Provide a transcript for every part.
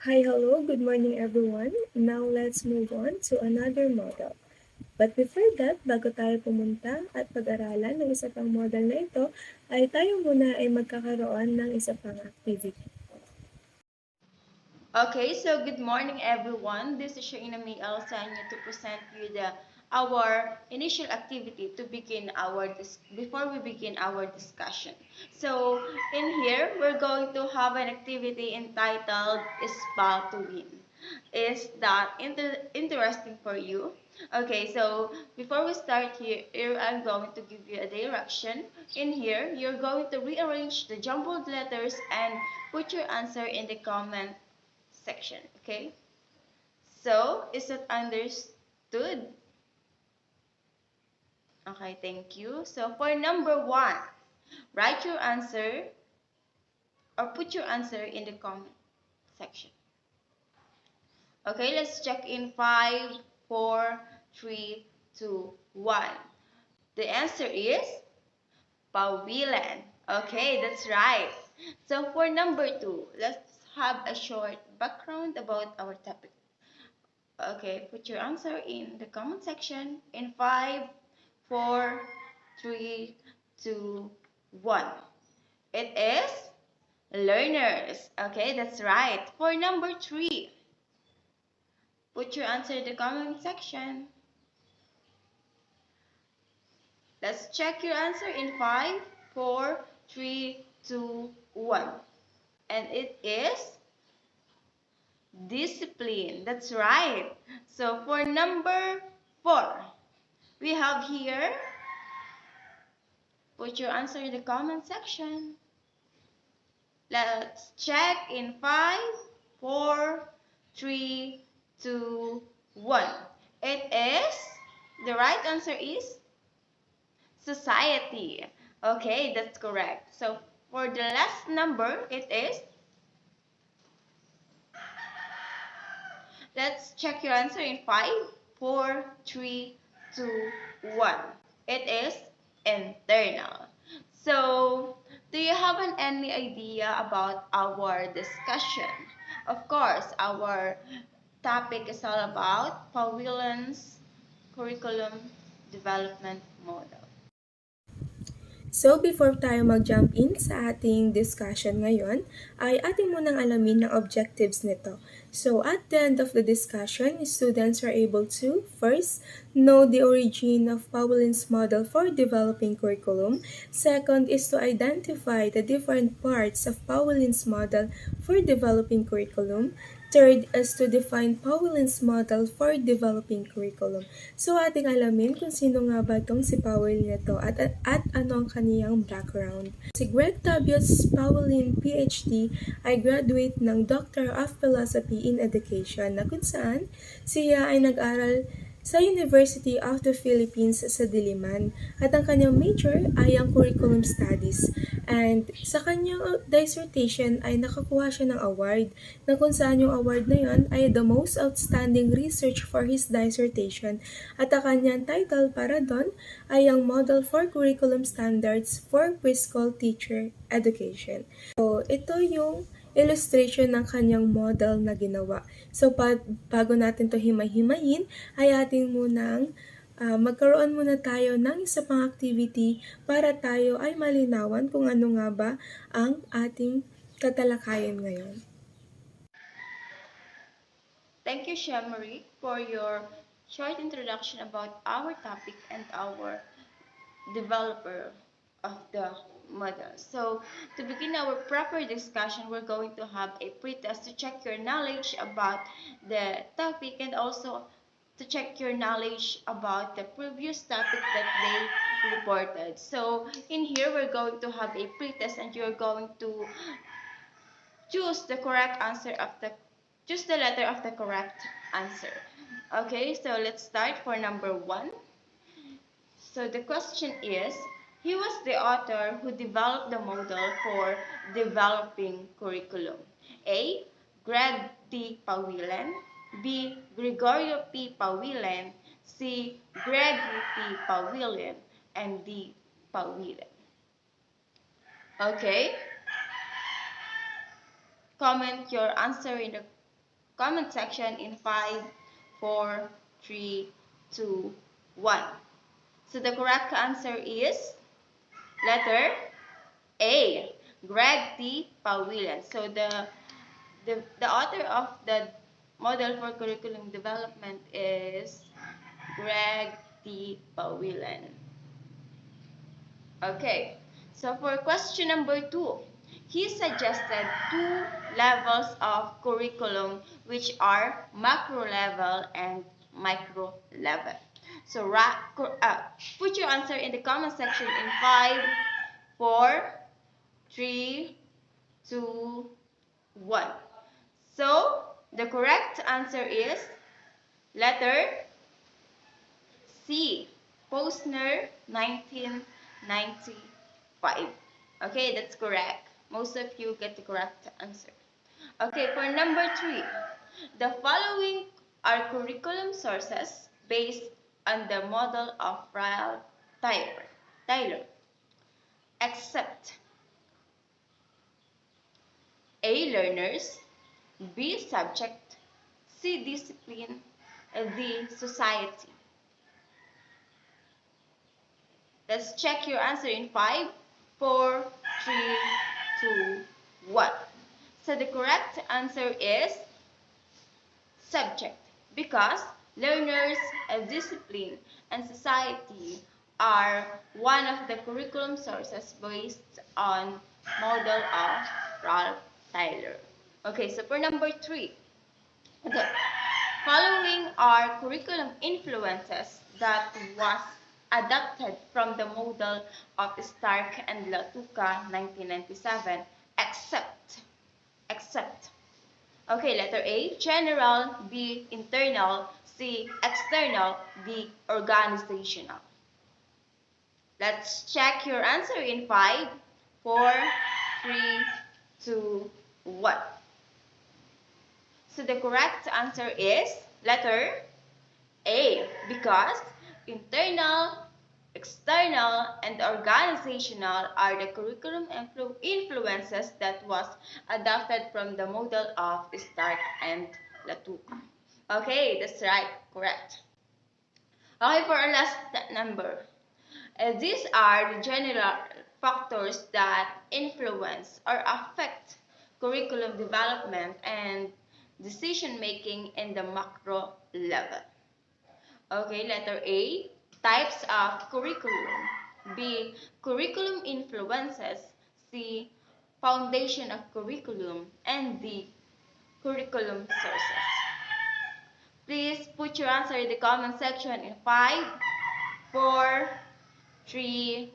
Hi, hello, good morning everyone. Now let's move on to another model. But before that, bago tayo pumunta at pag-aralan ng isa pang model na ito, ay tayo muna ay magkakaroon ng isa pang activity. Okay, so good morning everyone. This is Shaeina Mae Seño to present you our initial activity to begin before we begin our discussion. So in here we're going to have an activity entitled Spa to Win. Is that interesting for you? Okay, so before we start here I'm going to give you a direction. In here, you're going to rearrange the jumbled letters and put your answer in the comment section. Okay, so is it understood? Okay, thank you. So for number one, write your answer or put your answer in the comment section. Okay, let's check in 5, 4, 3, 2, 1. The answer is Pawilen. Okay, that's right. So for number two, let's have a short background about our topic. Okay, put your answer in the comment section in 5, 4, 3, 2, 1. It is learners. Okay, that's right. For number 3, put your answer in the comment section. Let's check your answer in 5, 4, 3, 2, 1. And it is discipline. That's right. So for number 4, we have here, put your answer in the comment section. Let's check in 5, 4, 3, 2, 1. The right answer is society. Okay, that's correct. So for the last number, let's check your answer in 5, 4, 3, 2, 1. It is internal. So, do you have any idea about our discussion? Of course, our topic is all about Pawilen'S curriculum development model. So before tayo mag-jump in sa ating discussion ngayon, ay ating munang alamin ang objectives nito. So at the end of the discussion, students are able to first know the origin of Pawilen'S model for developing curriculum. Second is to identify the different parts of Pawilen'S model for developing curriculum. Third is to define Pawilen'S model for developing curriculum. So ating alamin kung sino nga ba itong si Pawilin na to at ano ang kaniyang background. Si Greg Tabios Pawilin PhD ay graduate ng Doctor of Philosophy in Education na kung saan siya ay nag-aral sa University of the Philippines sa Diliman at ang kanyang major ay ang Curriculum Studies and sa kanyang dissertation ay nakakuha siya ng award na kung saan yung award na yun ay the most outstanding research for his dissertation at ang kanyang title para doon ay ang Model for Curriculum Standards for Preschool Teacher Education. So ito yung illustration ng kanyang model na ginawa. So, bago natin to himay-himayin, ay ating munang magkaroon muna tayo ng isa pang activity para tayo ay malinawan kung ano nga ba ang ating tatalakayin ngayon. Thank you, Shemaric, for your short introduction about our topic and our developer of the model. So, to begin our proper discussion, we're going to have a pre-test to check your knowledge about the topic and also to check your knowledge about the previous topic that they reported. So, in here, we're going to have a pre-test and you're going to choose the correct answer of the choose the letter of the correct answer. Okay, so let's start for number 1. So the question is, he was the author who developed the model for developing curriculum. A. Greg T. Pawilen. B. Gregorio P. Pawilen. C. Gregory P. Pawilen. And D. Pawilen. Okay. Comment your answer in the comment section in 5, 4, 3, 2, 1. So the correct answer is letter A, Greg T. Pawilen'S. So the author of the model for curriculum development is Greg T. Pawilen'S. Okay, so for question number 2, he suggested two levels of curriculum which are macro level and micro level. So put your answer in the comment section in 5, 4, 3, 2, 1. So the correct answer is letter C, Posner 1995. Okay, that's correct. Most of you get the correct answer. Okay, for number 3, the following are curriculum sources based on the model of Ryle Tyler, except A. Learners, B. Subject, C. Discipline, D. Society. Let's check your answer in 5, 4, 3, 2, 1. So the correct answer is subject because learners, discipline, and society are one of the curriculum sources based on model of Ralph Tyler. Okay, so for number 3, the following are curriculum influences that was adapted from the model of Stark and Latuca 1997, except. Okay, letter A, general, B, internal, C, external, D, organizational. Let's check your answer in 5, 4, 3, 2, 1. So the correct answer is letter A, because internal, external, and organizational are the curriculum influences that was adopted from the model of Stark and Latuca. Okay, that's right, correct. Okay, for our last number. These are the general factors that influence or affect curriculum development and decision making in the macro level. Okay, letter A, types of curriculum. B, curriculum influences. C, foundation of curriculum. And D, curriculum sources. Please put your answer in the comment section in 5, 4, 3,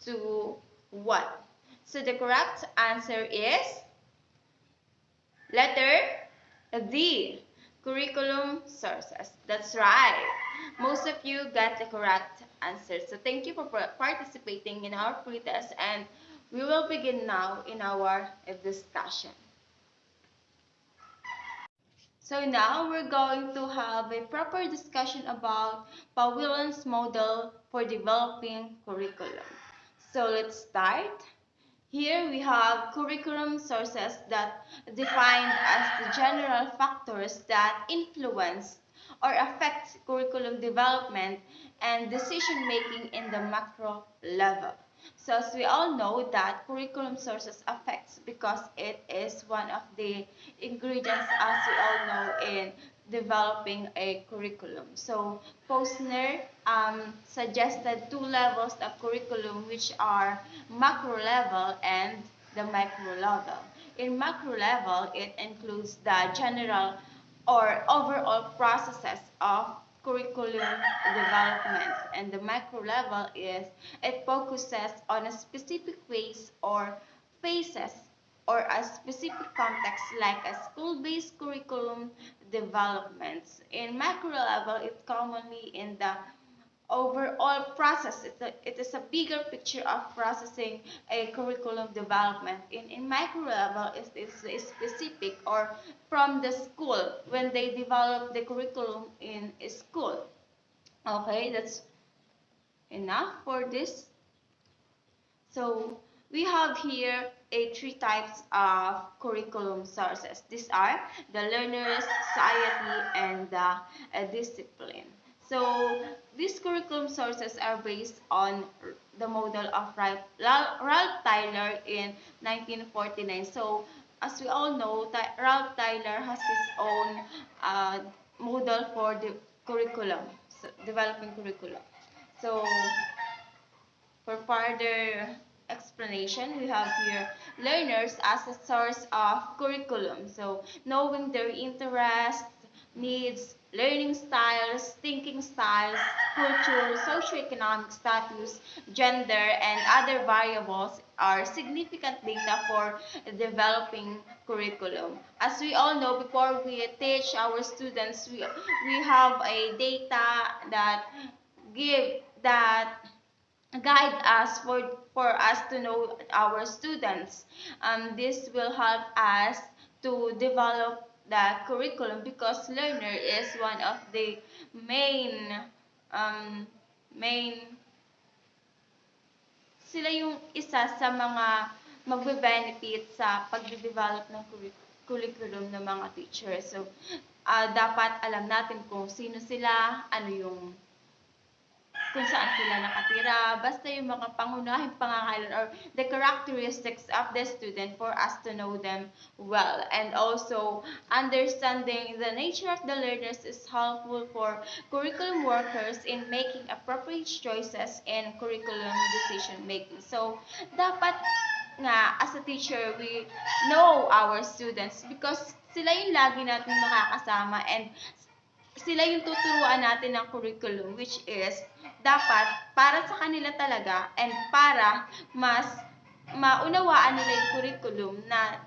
2, 1. So the correct answer is letter D, curriculum sources. That's right. Most of you got the correct answer. So thank you for participating in our pretest, and we will begin now in our discussion. So now we're going to have a proper discussion about Pawilen'S model for developing curriculum. So let's start. Here we have curriculum sources that defined as the general factors that influence or affect curriculum development and decision making in the macro level. So as we all know that curriculum sources affects because it is one of the ingredients, as we all know, in developing a curriculum. So Posner suggested two levels of curriculum, which are macro level and the micro level. In macro level, it includes the general or overall processes of curriculum development, and the micro level is it focuses on a specific ways or phases or a specific context like a school-based curriculum developments. In macro level, it's commonly in the overall process. It is a bigger picture of processing a curriculum development. In micro level, it is specific or from the school when they develop the curriculum in a school. Okay, that's enough for this. So we have here three types of curriculum sources. These are the learners, society, and the discipline. So these curriculum sources are based on the model of Ralph Tyler in 1949. So as we all know, Ralph Tyler has his own model for the curriculum, so developing curriculum. So for further explanation, we have here learners as a source of curriculum. So knowing their interests, needs, learning styles, thinking styles, culture, socioeconomic status, gender, and other variables are significant data for developing curriculum. As we all know, before we teach our students, we have a data that give that guide us for us to know our students. This will help us to develop the curriculum because learner is one of the main um, main sila yung isa sa mga magbe-benefit sa pagde-develop ng curriculum ng mga teachers. So, dapat alam natin kung sino sila, ano yung kung saan sila nakatira, basta yung mga pangunahing pangangailan or the characteristics of the student for us to know them well. And also, understanding the nature of the learners is helpful for curriculum workers in making appropriate choices in curriculum decision making. So, dapat nga, as a teacher, we know our students because sila yung lagi natin makakasama and sila yung tuturuan natin ng curriculum which is dapat para sa kanila talaga and para mas maunawaan nila yung curriculum na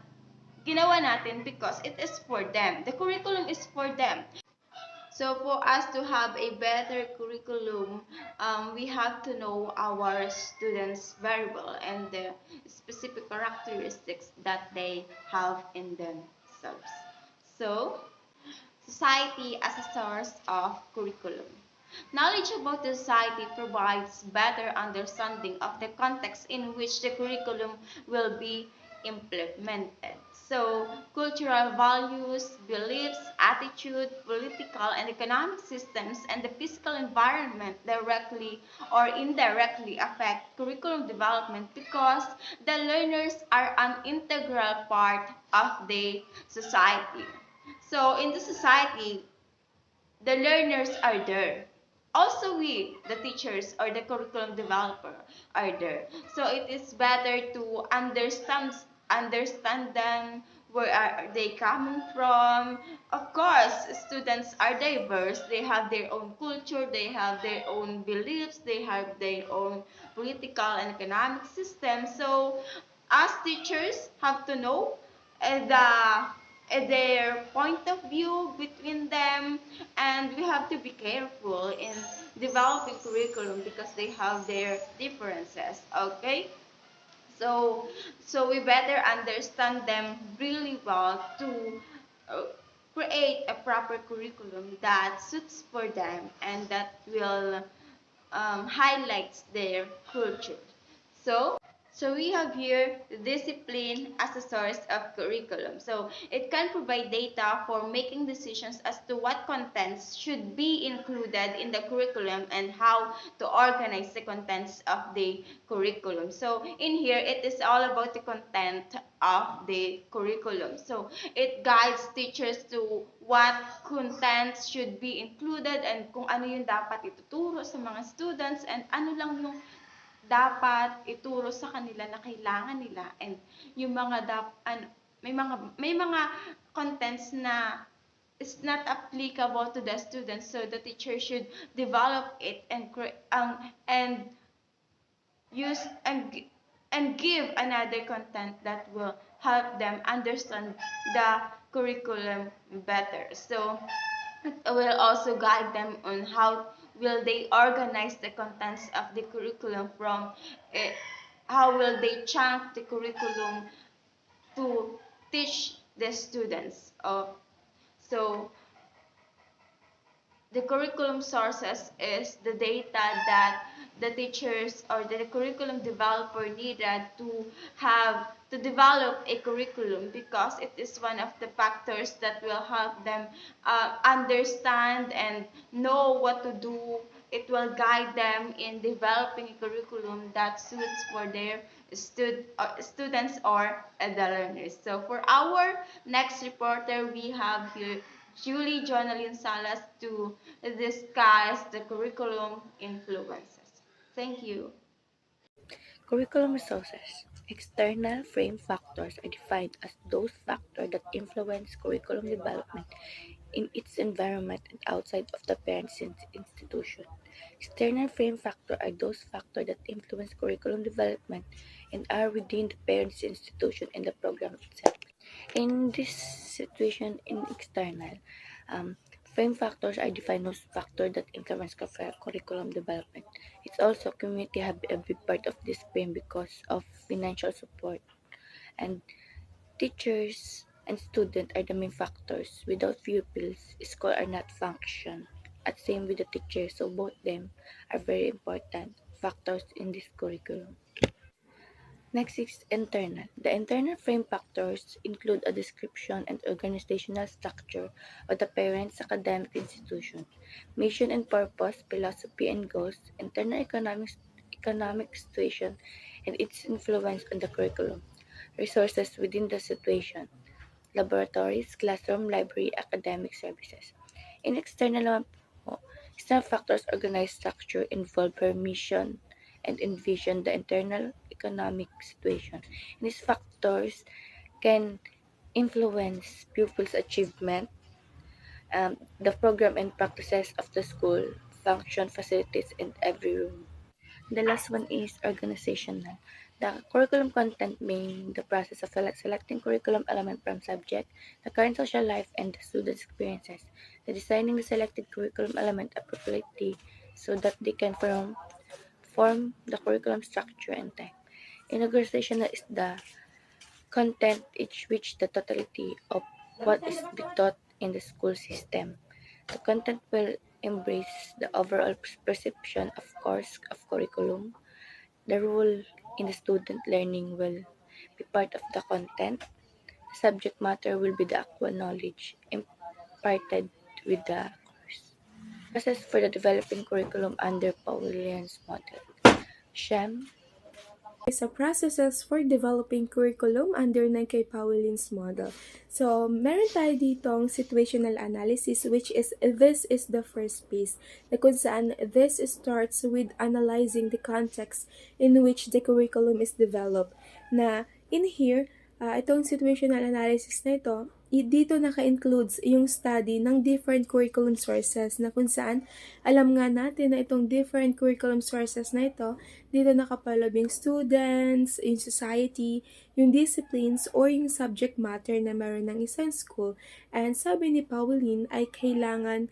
ginawa natin because it is for them. The curriculum is for them. So for us to have a better curriculum, we have to know our students very well and the specific characteristics that they have in themselves. So, society as a source of curriculum. Knowledge about the society provides better understanding of the context in which the curriculum will be implemented. So, cultural values, beliefs, attitude, political and economic systems, and the physical environment directly or indirectly affect curriculum development because the learners are an integral part of the society. So, in the society, the learners are there. Also, we, the teachers or the curriculum developer, are there. So it is better to understand them. Where are they coming from? Of course, students are diverse. They have their own culture. They have their own beliefs. They have their own political and economic system. So, us teachers have to know their point of view between them, and we have to be careful in developing curriculum because they have their differences. Okay, so we better understand them really well to uh, create a proper curriculum that suits for them and that will highlights their culture. So, so we have here the discipline as a source of curriculum. So it can provide data for making decisions as to what contents should be included in the curriculum and how to organize the contents of the curriculum. So in here, it is all about the content of the curriculum. So it guides teachers to what contents should be included and kung ano yung dapat ituturo sa mga students and ano lang yung dapat ituro sa kanila na kailangan nila and yung mga may mga contents na is not applicable to the students, so the teacher should develop it and use and give another content that will help them understand the curriculum better. So it will also guide them on how will they organize the contents of the curriculum from it, how will they chunk the curriculum to teach the students. So the curriculum sources is the data that the teachers or the curriculum developer needed to have to develop a curriculum, because it is one of the factors that will help them understand and know what to do. It will guide them in developing a curriculum that suits for their students or the learners. So for our next reporter, we have here Jonnalyn Salas to discuss the curriculum influences. Thank you. Curriculum resources. External frame factors are defined as those factors that influence curriculum development in its environment and outside of the parent's institution. External frame factors are those factors that influence curriculum development and are within the parent's institution and the program itself. In this situation, in external, um, frame factors are defined as factors that influence curriculum development. It's also community have a big part of this frame because of financial support, and teachers and students are the main factors. Without pupils, school are not function. At same with the teachers, so both them are very important factors in this curriculum. Next is internal. The internal frame factors include a description and organizational structure of the parent's academic institution, mission and purpose, philosophy and goals, internal economic situation, and its influence on the curriculum, resources within the situation, laboratories, classroom, library, academic services. In external naman po, external factors organize structure, involve permission, and envision the internal economic situation. And these factors can influence pupils' achievement, the program and practices of the school, function, facilities, and every room. The last one is organizational. The curriculum content being the process of selecting curriculum element from subject, the current social life, and the student's experiences. The designing the selected curriculum element appropriately so that they can form the curriculum structure and type. In organizational is the content each which the totality of what is be taught in the school system. The content will embrace the overall perception of course of curriculum. The role in the student learning will be part of the content. The subject matter will be the actual knowledge imparted with the course. Process for the developing curriculum under Pawilen'S model. Shem, Sa processes for developing curriculum under ng kay Pawilen'S model. So, meron tayo ditong situational analysis, which is this is the first piece na kung saan this starts with analyzing the context in which the curriculum is developed. Na in here, itong situational analysis na ito, dito naka-includes yung study ng different curriculum sources na kung saan alam nga natin na itong different curriculum sources na ito, dito nakapaloob yung students, yung society, yung disciplines, or yung subject matter na meron ng isang school. And sabi ni Pawilen ay kailangan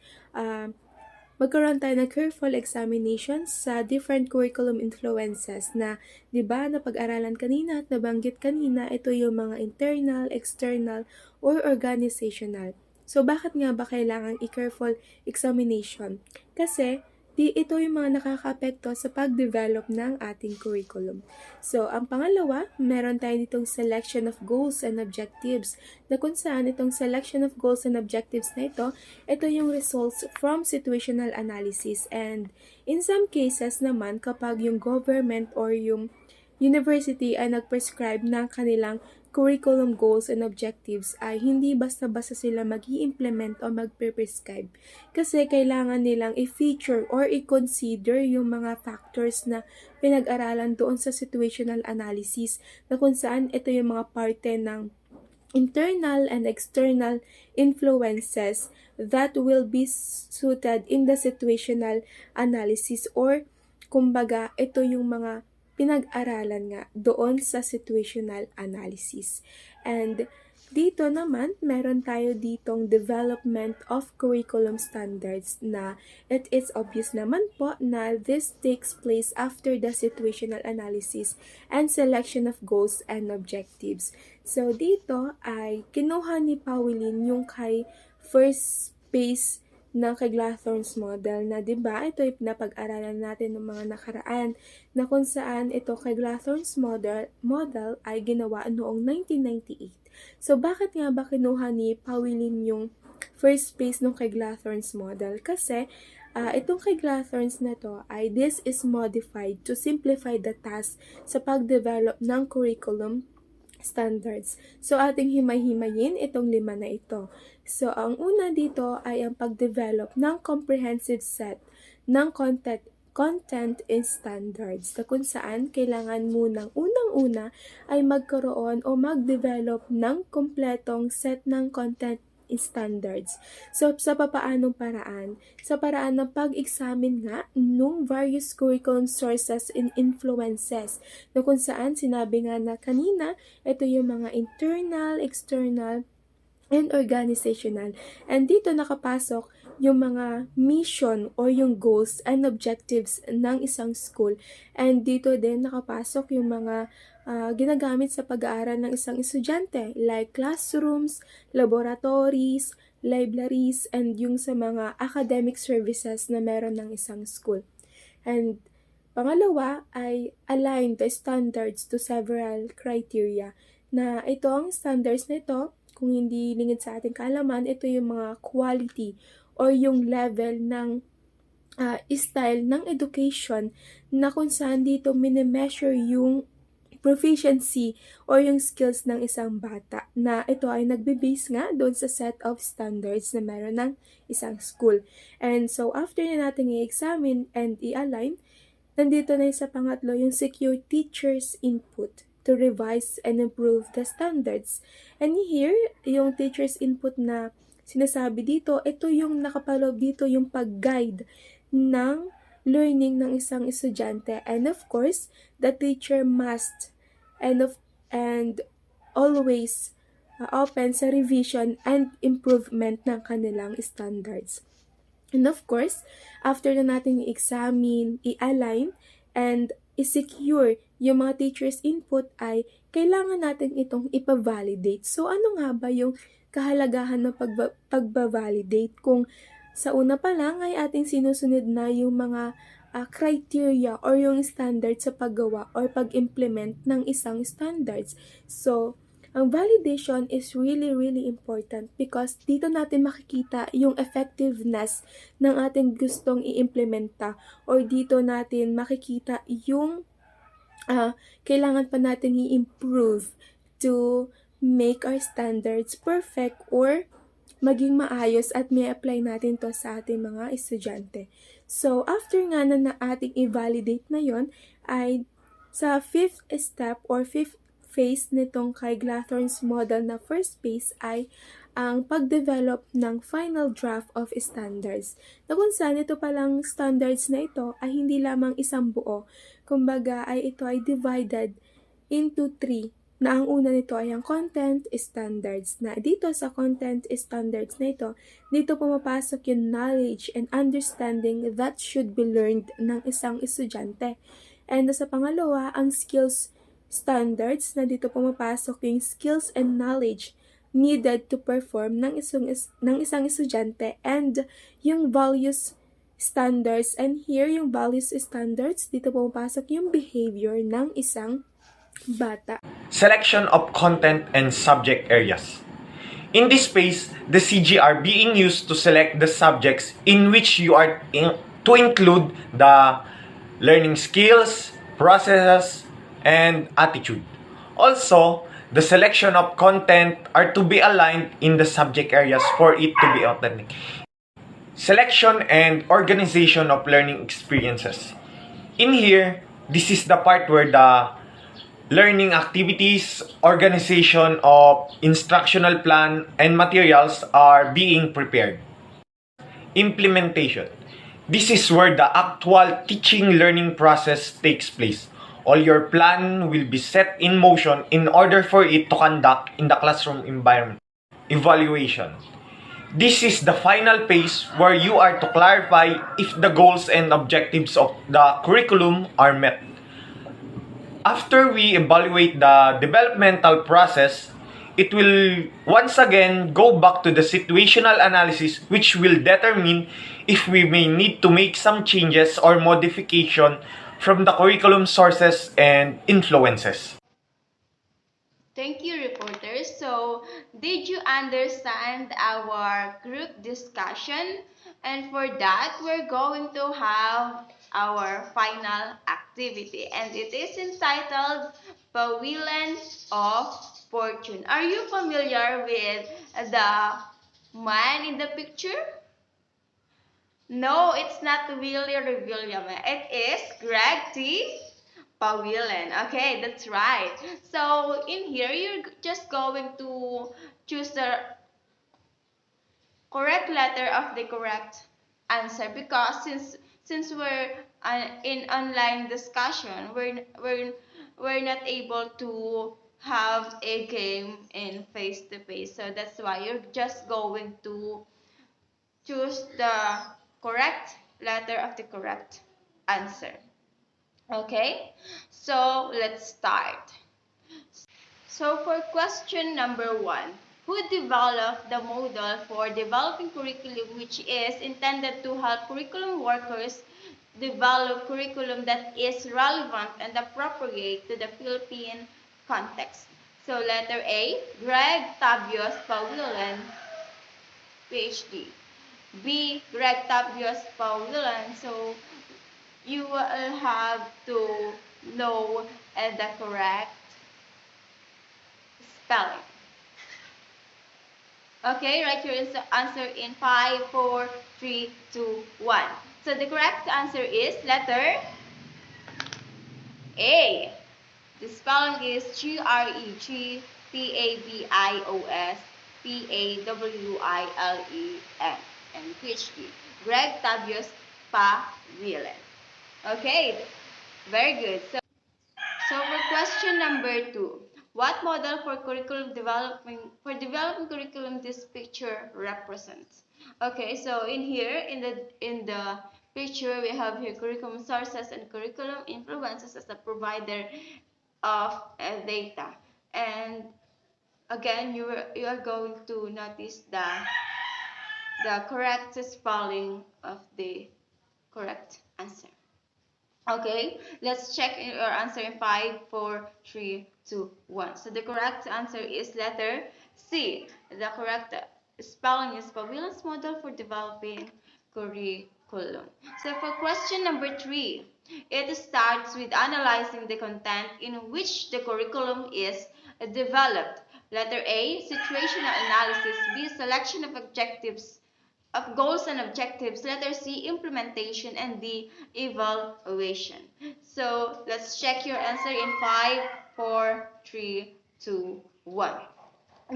magkaroon tayo ng careful examination sa different curriculum influences na, di ba, napag-aralan kanina at nabanggit kanina, ito yung mga internal, external, or organizational. So, bakit nga ba kailangan i-careful examination? Kasi, ito yung mga nakaka-apekto sa pag-develop ng ating curriculum. So, ang pangalawa, meron tayo ditong selection of goals and objectives na kung saan itong selection of goals and objectives na ito yung results from situational analysis. And in some cases naman, kapag yung government or yung university ay nag-prescribe ng kanilang curriculum goals and objectives ay hindi basta-basta sila mag-i-implement o mag-prescribe kasi kailangan nilang i-feature or i-consider yung mga factors na pinag-aralan doon sa situational analysis na kung saan ito yung mga parte ng internal and external influences that will be suited in the situational analysis or kumbaga ito yung mga pinag-aralan nga doon sa situational analysis. And dito naman, meron tayo ditong development of curriculum standards na it is obvious naman po na this takes place after the situational analysis and selection of goals and objectives. So, dito ay kinuha ni Pawilen yung kay first phase ng kay Glathorn's model na 'di ba ito ay pinapag-aralan natin ng mga nakaraan na kung saan ito kay Glathorn's model ay ginawa noong 1998. So bakit nga ba kinuha ni Pawilin yung first phase ng kay Glathorn's model? Kasi itong kay Glathorn's na to ay this is modified to simplify the task sa pag-develop ng curriculum standards. So, ating himay-himayin itong 5 na ito. So, ang una dito ay ang pag-develop ng comprehensive set ng content and standards na kung saan kailangan munang unang-una ay magkaroon o mag-develop ng kompletong set ng content standards. So, sa papaanong paraan? Sa paraan ng pag-examine nga nung various curriculum sources and influences na kung saan sinabi nga na kanina, ito yung mga internal, external, and organizational. And dito nakapasok yung mga mission or yung goals and objectives ng isang school. And dito din nakapasok yung mga ginagamit sa pag-aaral ng isang estudyante like classrooms, laboratories, libraries, and yung sa mga academic services na meron ng isang school. And pangalawa ay align the standards to several criteria na ito ang standards na ito, kung hindi lingid sa ating kaalaman, ito yung mga quality or yung level ng style ng education na kung saan dito minimeasure yung proficiency or yung skills ng isang bata na ito ay nagbe-base nga doon sa set of standards na meron ng isang school. And so, after na natin i-examine and i-align, nandito na sa pangatlo yung secure teachers' input to revise and improve the standards. And here, yung teachers' input na sinasabi dito, ito yung nakapaloob dito yung pag-guide ng learning ng isang estudyante. And of course, the teacher must and always open sa revision and improvement ng kanilang standards. And of course, after na natin i-examine, i-align, and i-secure yung mga teacher's input ay kailangan natin itong ipa-validate. So, ano nga ba yung kahalagahan ng pag-validate kung sa una pa lang ay ating sinusunod na yung mga criteria or yung standard sa paggawa or pag-implement ng isang standards. So, ang validation is really, really important because dito natin makikita yung effectiveness ng ating gustong i-implementa or dito natin makikita yung kailangan pa natin i-improve to make our standards perfect or maging maayos at may apply natin to sa ating mga estudyante. So, after nga na ating i-validate na yon ay sa fifth step or fifth phase nitong kay Glathorn's model na first phase ay ang pag-develop ng final draft of standards. Na kung saan ito palang standards na ito ay hindi lamang isang buo. Kumbaga ay ito ay divided into 3 na ang una nito ay ang content standards, na dito sa content standards na ito, dito pumapasok yung knowledge and understanding that should be learned ng isang estudyante. And sa pangalawa, ang skills standards, na dito pumapasok yung skills and knowledge needed to perform ng isang estudyante, and yung values standards, and here yung values standards, dito pumapasok yung behavior ng isang bata. Selection of content and subject areas. In this phase, the CGR being used to select the subjects in which you are to include the learning skills, processes, and attitude. Also, the selection of content are to be aligned in the subject areas for it to be authentic. Selection and organization of learning experiences. In here, this is the part where the learning activities, organization of instructional plan, and materials are being prepared. Implementation. This is where the actual teaching learning process takes place. All your plan will be set in motion in order for it to conduct in the classroom environment. Evaluation. This is the final phase where you are to clarify if the goals and objectives of the curriculum are met. After we evaluate the developmental process, it will once again go back to the situational analysis, which will determine if we may need to make some changes or modification from the curriculum sources and influences. Thank you, reporters. So, did you understand our group discussion? And for that, we're going to have our final activity, and it is entitled Pawilen'S of Fortune. Are you familiar with the man in the picture? No, it's not Willie Revilla. It is Greg T. Pawilen. Okay, that's right. So in here, you're just going to choose the correct letter of the correct answer, because since we're in online discussion, we're not able to have a game in face to face. So that's why you're just going to choose the correct letter of the correct answer. Okay, so let's start. So for question number 1, who developed the model for developing curriculum, which is intended to help curriculum workers develop curriculum that is relevant and appropriate to the Philippine context? So letter A, Greg Tabios Pawilen, PhD. B, Greg Tabios Pawilen. So you will have to know the correct spelling. Okay, write your answer in 5, 4, 3, 2, 1. So the correct answer is letter A. The spelling is Greg and PhD. Greg Tabios Pawilen. Okay, very good. So for question number 2, what model for curriculum developing curriculum this picture represents? Okay, so in here in the picture we have here curriculum sources and curriculum influences as a provider of data. And again, you are going to notice the correct spelling of the correct answer. Okay, let's check your answer in 5, 4, 3, 2, 1. So the correct answer is letter C. The correct spelling is Pawilen'S model for developing curriculum. So for question number 3, it starts with analyzing the content in which the curriculum is developed. Letter A, situational analysis. B, selection of objectives of goals and objectives. Letter C, implementation. And D, evaluation. So let's check your answer in 5, 4, 3, 2, 1.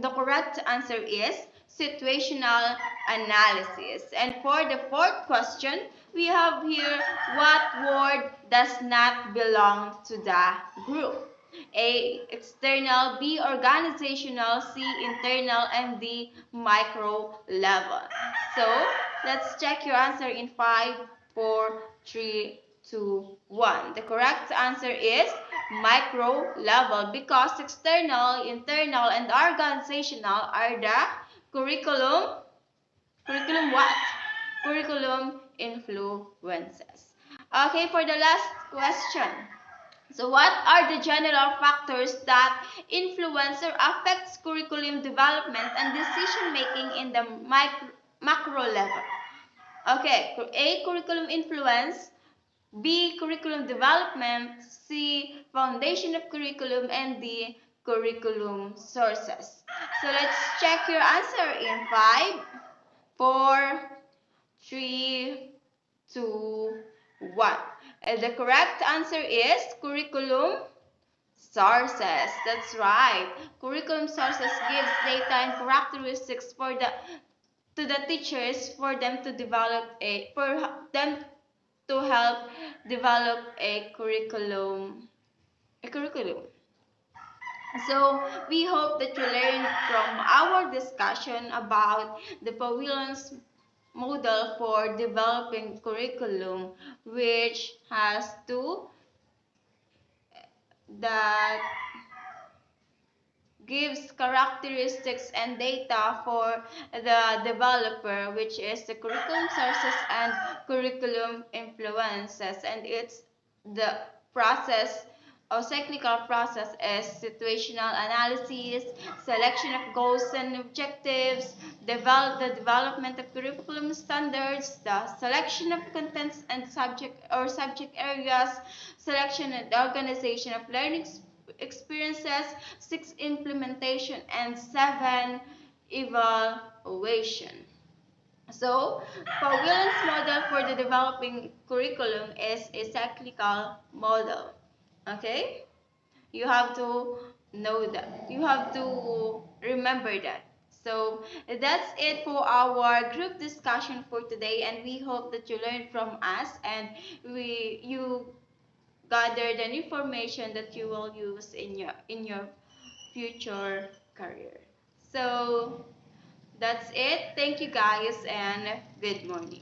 The correct answer is situational analysis. And for the fourth question, we have here what word does not belong to the group. A, external. B, organizational. C, internal. And D, micro level. So let's check your answer in 5, 4, 3, 2, 1. The correct answer is micro level, because external, internal, and organizational are the curriculum what? Curriculum influences. Okay, for the last question. So what are the general factors that influence or affects curriculum development and decision making in the macro level? Okay, A, curriculum influence. B, curriculum development. C, foundation of curriculum. And D, curriculum sources. So let's check your answer in 5, 4, 3, 2, 1. And the correct answer is curriculum sources. That's right. Curriculum sources gives data and characteristics to the teachers for them to help develop a curriculum. So we hope that you learned from our discussion about the Pawilen'S model for developing curriculum, which has that gives characteristics and data for the developer, which is the curriculum sources and curriculum influences. And it's the process or cyclical process is situational analysis, selection of goals and objectives, the development of curriculum standards, the selection of contents and subject areas, selection and organization of learning experiences, 6 implementation, and 7 evaluation. So, Pawilen'S model for the developing curriculum is a cyclical model. Okay? You have to know that. You have to remember that. So, that's it for our group discussion for today, and we hope that you learned from us and you gathered an information that you will use in your future career. So, that's it. Thank you guys and good morning.